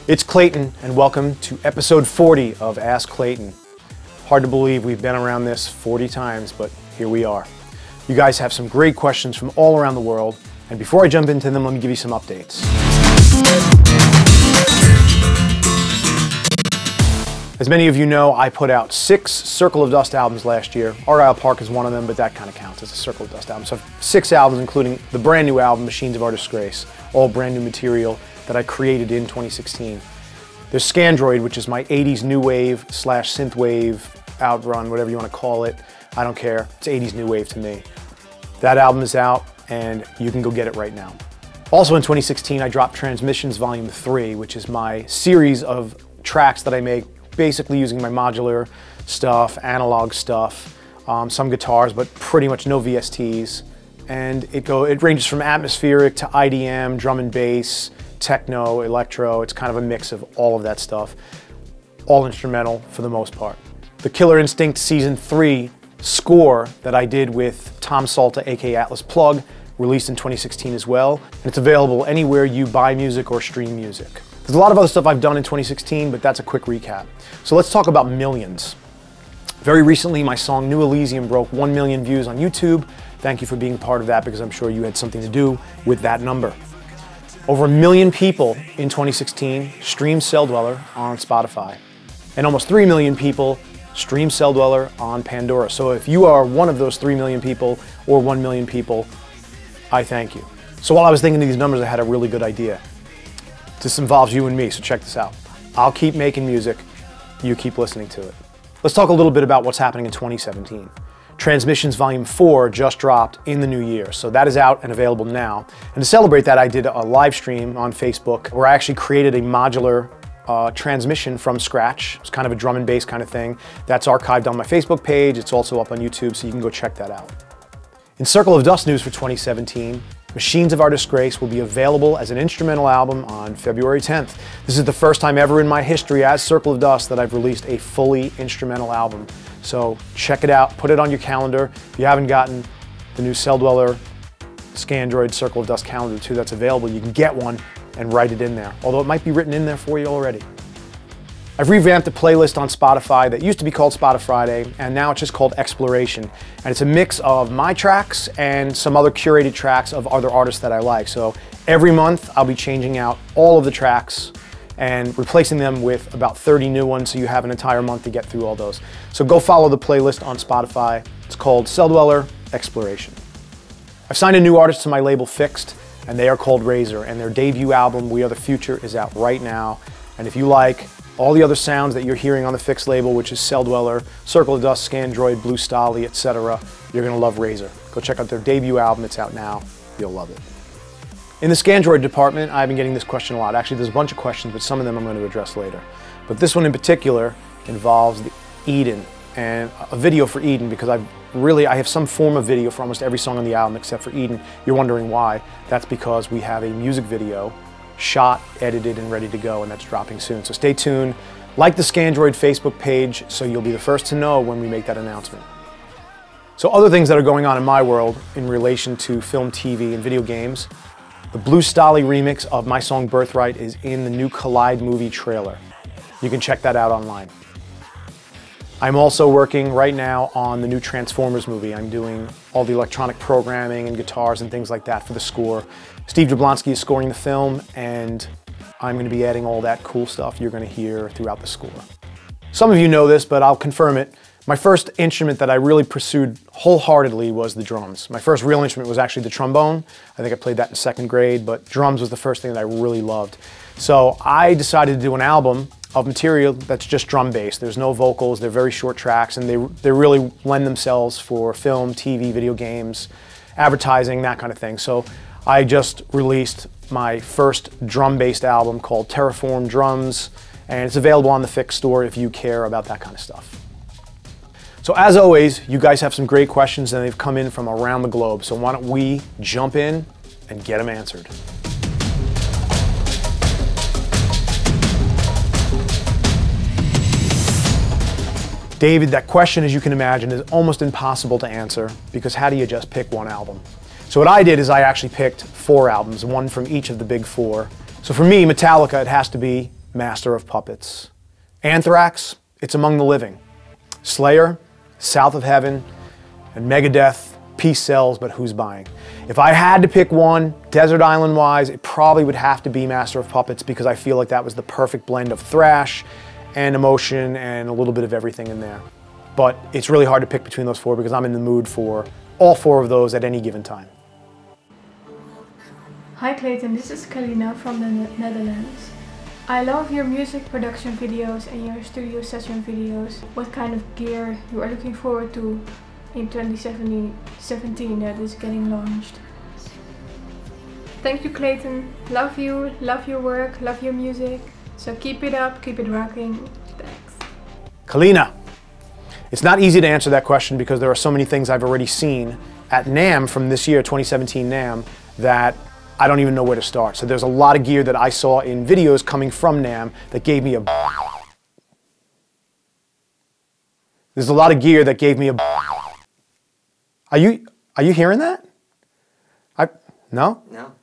It's Klayton, and welcome to episode 40 of Ask Klayton. Hard to believe we've been around this 40 times, but here we are. You guys have some great questions from all around the world, and before I jump into them, let me give you some updates. As many of you know, I put out 6 Circle of Dust albums last year. Argyle Park is one of them, but that kind of counts as a Circle of Dust album. So 6 albums, including the brand new album, Machines of Our Disgrace, all brand new material that I created in 2016. There's Scandroid, which is my 80s new wave / synthwave outrun, whatever you want to call it. I don't care. It's 80s new wave to me. That album is out, and you can go get it right now. Also in 2016, I dropped Transmissions Volume 3, which is my series of tracks that I make basically using my modular stuff, analog stuff, some guitars, but pretty much no VSTs. And it ranges from atmospheric to IDM, drum and bass, techno, electro. It's kind of a mix of all of that stuff. All instrumental for the most part. The Killer Instinct Season 3 score that I did with Tom Salta, aka Atlas Plug, released in 2016 as well. And it's available anywhere you buy music or stream music. There's a lot of other stuff I've done in 2016, but that's a quick recap. So let's talk about millions. Very recently, my song New Elysium broke 1 million views on YouTube. Thank you for being part of that, because I'm sure you had something to do with that number. Over 1 million people in 2016 streamed Celldweller on Spotify. And almost 3 million people streamed Celldweller on Pandora. So if you are one of those 3 million people or 1 million people, I thank you. So while I was thinking of these numbers, I had a really good idea. This involves you and me, so check this out. I'll keep making music, you keep listening to it. Let's talk a little bit about what's happening in 2017. Transmissions Volume 4 just dropped in the new year, so that is out and available now. And to celebrate that, I did a live stream on Facebook where I actually created a modular transmission from scratch. It's kind of a drum and bass kind of thing. That's archived on my Facebook page. It's also up on YouTube, so you can go check that out. In Circle of Dust news for 2017, Machines of Our Disgrace will be available as an instrumental album on February 10th. This is the first time ever in my history as Circle of Dust that I've released a fully instrumental album. So check it out, put it on your calendar. If you haven't gotten the new Celldweller, Scandroid, Circle of Dust calendar too, that's available, you can get one and write it in there. Although it might be written in there for you already. I've revamped a playlist on Spotify that used to be called Spotify Friday, and now it's just called Exploration. And it's a mix of my tracks and some other curated tracks of other artists that I like. So every month I'll be changing out all of the tracks and replacing them with about 30 new ones, so you have an entire month to get through all those. So go follow the playlist on Spotify. It's called Celldweller Exploration. I've signed a new artist to my label FiXT, and they are called Raizer, and their debut album, We Are the Future, is out right now. And if you like all the other sounds that you're hearing on the FiXT label, which is Celldweller, Circle of Dust, Scandroid, Blue Stolly, etc., you're gonna love Raizer. Go check out their debut album, it's out now, you'll love it. In the Scandroid department, I've been getting this question a lot. Actually, there's a bunch of questions, but some of them I'm going to address later. But this one in particular involves the Eden, and a video for Eden, because I have some form of video for almost every song on the album except for Eden. You're wondering why. That's because we have a music video shot, edited, and ready to go, and that's dropping soon. So stay tuned. Like the Scandroid Facebook page so you'll be the first to know when we make that announcement. So other things that are going on in my world in relation to film, TV, and video games. The Blue Stolly remix of my song Birthright is in the new Collide movie trailer. You can check that out online. I'm also working right now on the new Transformers movie. I'm doing all the electronic programming and guitars and things like that for the score. Steve Jablonski is scoring the film, and I'm going to be adding all that cool stuff you're going to hear throughout the score. Some of you know this, but I'll confirm it. My first instrument that I really pursued wholeheartedly was the drums. My first real instrument was actually the trombone. I think I played that in 2nd grade, but drums was the first thing that I really loved. So I decided to do an album of material that's just drum-based. There's no vocals, they're very short tracks, and they really lend themselves for film, TV, video games, advertising, that kind of thing. So I just released my first drum-based album called Terraform Drums, and it's available on the FiXT store if you care about that kind of stuff. So as always, you guys have some great questions, and they've come in from around the globe. So why don't we jump in and get them answered. David, that question, as you can imagine, is almost impossible to answer, because how do you just pick one album? So what I did is I actually picked 4 albums, one from each of the big 4. So for me, Metallica, it has to be Master of Puppets. Anthrax, It's Among the Living. Slayer, South of Heaven. And Megadeth, Peace Sells, But Who's Buying? If I had to pick one, Desert Island wise, it probably would have to be Master of Puppets because I feel like that was the perfect blend of thrash and emotion and a little bit of everything in there. But it's really hard to pick between those four because I'm in the mood for all four of those at any given time. Hi Klayton, this is Kalina from the Netherlands. I love your music production videos and your studio session videos. What kind of gear you are looking forward to in 2017 that is getting launched? Thank you Klayton, love you, love your work, love your music. So keep it up, keep it rocking. Thanks. Kalina, it's not easy to answer that question because there are so many things I've already seen at NAMM from this year, 2017 NAMM, that I don't even know where to start. So there's a lot of gear that I saw in videos coming from NAMM that gave me a... There's a lot of gear that gave me a... Are you hearing that? No? No.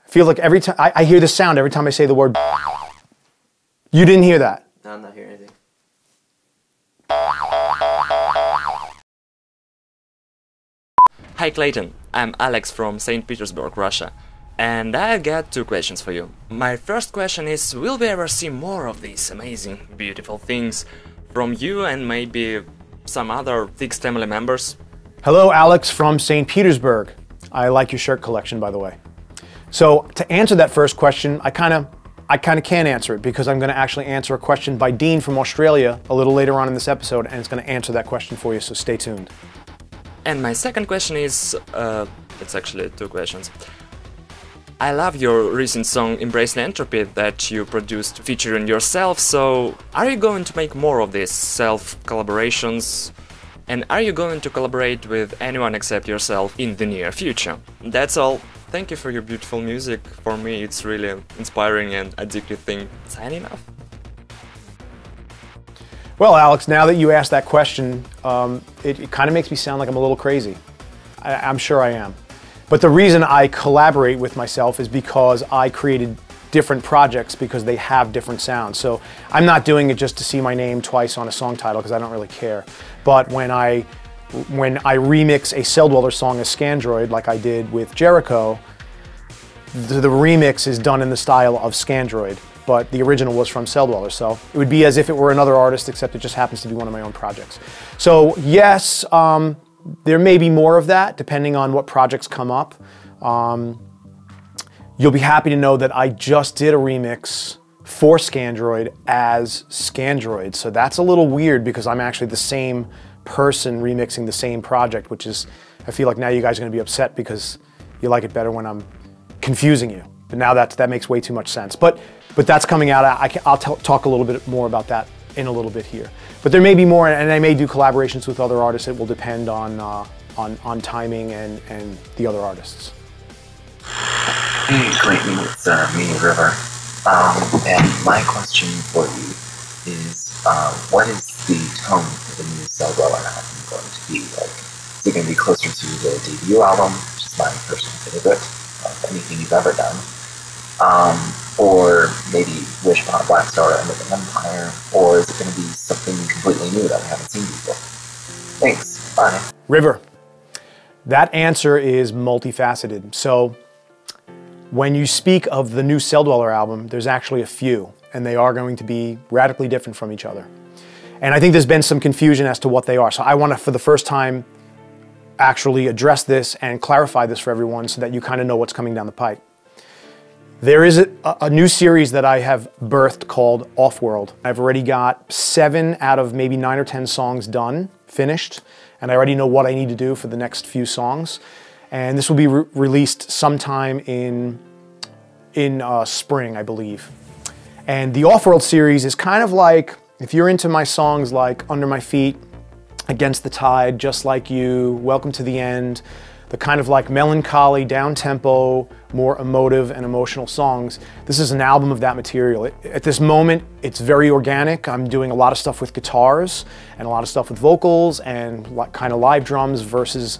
I feel like every time, I hear the sound every time I say the word... You didn't hear that? No, I'm not hearing anything. Hi Klayton, I'm Alex from St. Petersburg, Russia. And I got two questions for you. My first question is, will we ever see more of these amazing, beautiful things from you and maybe some other FiXT family members? Hello, Alex from St. Petersburg. I like your shirt collection, by the way. So to answer that first question, I kind of can't answer it because I'm going to actually answer a question by Dean from Australia a little later on in this episode, and it's going to answer that question for you, so stay tuned. And my second question is, it's actually two questions. I love your recent song Embrace the Entropy that you produced featuring yourself, so are you going to make more of these self-collaborations? And are you going to collaborate with anyone except yourself in the near future? That's all. Thank you for your beautiful music. For me it's really inspiring and addictive thing. Signing off. Well, Alex, now that you asked that question, it kind of makes me sound like I'm a little crazy. I'm sure I am. But the reason I collaborate with myself is because I created different projects because they have different sounds. So I'm not doing it just to see my name twice on a song title because I don't really care. But when I remix a Celldweller song as Scandroid, like I did with Jericho, the remix is done in the style of Scandroid, but the original was from Celldweller. So it would be as if it were another artist, except it just happens to be one of my own projects. So yes, there may be more of that depending on what projects come up. You'll be happy to know that I just did a remix for Scandroid as Scandroid. So that's a little weird because I'm actually the same person remixing the same project, which is, I feel like now you guys are going to be upset because you like it better when I'm confusing you. But now that makes way too much sense. But that's coming out. I'll talk a little bit more about that in a little bit here. But there may be more, and I may do collaborations with other artists. It will depend on timing and the other artists. Hey Klayton, it's me, River. And my question for you is, what is the tone of the new Celldweller album going to be like? Is it going to be closer to the debut album, which is my personal favorite of anything you've ever done? Or maybe Wish Upon a Black Star, End of an Empire? Or is it going to be something completely new that we haven't seen before? Thanks, bye. River, that answer is multifaceted. So when you speak of the new Celldweller album, there's actually a few, and they are going to be radically different from each other. And I think there's been some confusion as to what they are. So I want to, for the first time, actually address this and clarify this for everyone so that you kind of know what's coming down the pipe. There is a new series that I have birthed called Offworld. I've already got 7 out of maybe 9 or 10 songs done, finished, and I already know what I need to do for the next few songs. And this will be released sometime in spring, I believe. And the Offworld series is kind of like, if you're into my songs like Under My Feet, Against the Tide, Just Like You, Welcome to the End, the kind of like melancholy, down-tempo, more emotive and emotional songs. This is an album of that material. At this moment, it's very organic. I'm doing a lot of stuff with guitars and a lot of stuff with vocals and kind of live drums versus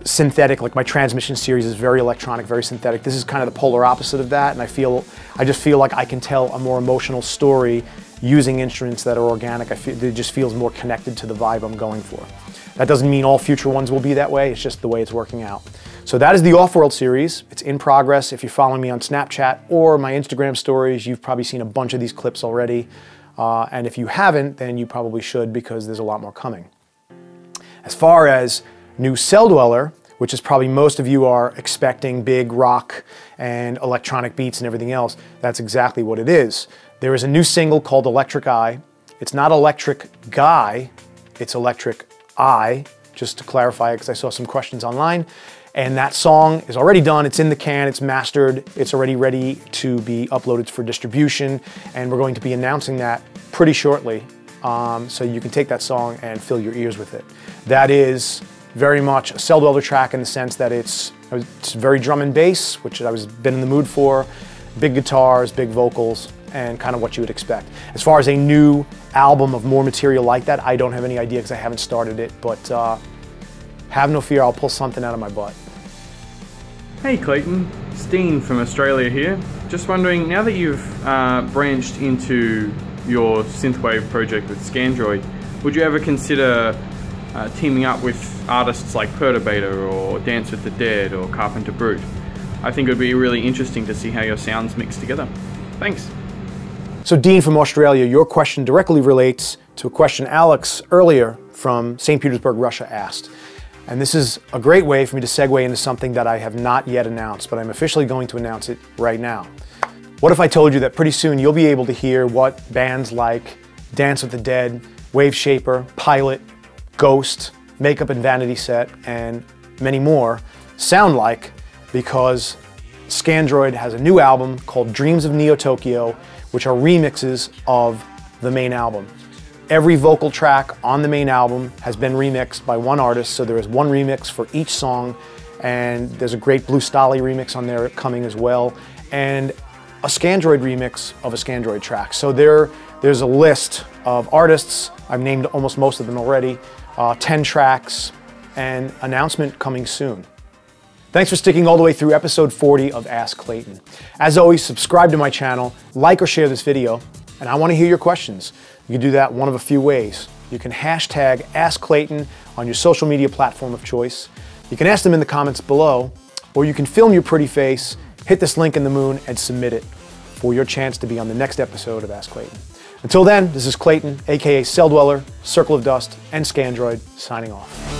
synthetic, like my Transmission series is very electronic, very synthetic. This is kind of the polar opposite of that, and I just feel like I can tell a more emotional story using instruments that are organic. It just feels more connected to the vibe I'm going for. That doesn't mean all future ones will be that way, it's just the way it's working out. So that is the Off-World series. It's in progress. If you're following me on Snapchat or my Instagram stories, you've probably seen a bunch of these clips already. And if you haven't, then you probably should, because there's a lot more coming. As far as new Celldweller, which is probably most of you are expecting big rock and electronic beats and everything else, that's exactly what it is. There is a new single called Electric Eye. It's not Electric Guy, it's Electric Eye, just to clarify, because I saw some questions online. And that song is already done, it's in the can, it's mastered, it's already ready to be uploaded for distribution, and we're going to be announcing that pretty shortly, so you can take that song and fill your ears with it. That is very much a Celldweller track in the sense that it's very drum and bass, which I've been in the mood for, big guitars, big vocals, and kind of what you would expect. As far as a new album of more material like that, I don't have any idea because I haven't started it, but have no fear, I'll pull something out of my butt. Hey Klayton, it's Dean from Australia here. Just wondering, now that you've branched into your synthwave project with Scandroid, would you ever consider teaming up with artists like Perturbator or Dance with the Dead or Carpenter Brute? I think it would be really interesting to see how your sounds mix together. Thanks. So Dean from Australia, your question directly relates to a question Alex earlier from St. Petersburg, Russia asked. And this is a great way for me to segue into something that I have not yet announced, but I'm officially going to announce it right now. What if I told you that pretty soon you'll be able to hear what bands like Dance with the Dead, Wave Shaper, Pilot, Ghost, Makeup and Vanity Set, and many more sound like, because Scandroid has a new album called Dreams of Neo-Tokyo, which are remixes of the main album. Every vocal track on the main album has been remixed by one artist, so there is one remix for each song, and there's a great Blue Stali remix on there coming as well, and a Scandroid remix of a Scandroid track. So there's a list of artists, I've named almost most of them already, 10 tracks, and announcement coming soon. Thanks for sticking all the way through episode 40 of Ask Klayton. As always, subscribe to my channel, like or share this video, and I want to hear your questions. You can do that one of a few ways. You can hashtag Ask Klayton on your social media platform of choice. You can ask them in the comments below, or you can film your pretty face, hit this link in the moon, and submit it for your chance to be on the next episode of Ask Klayton. Until then, this is Klayton, aka Celldweller, Circle of Dust, and Scandroid, signing off.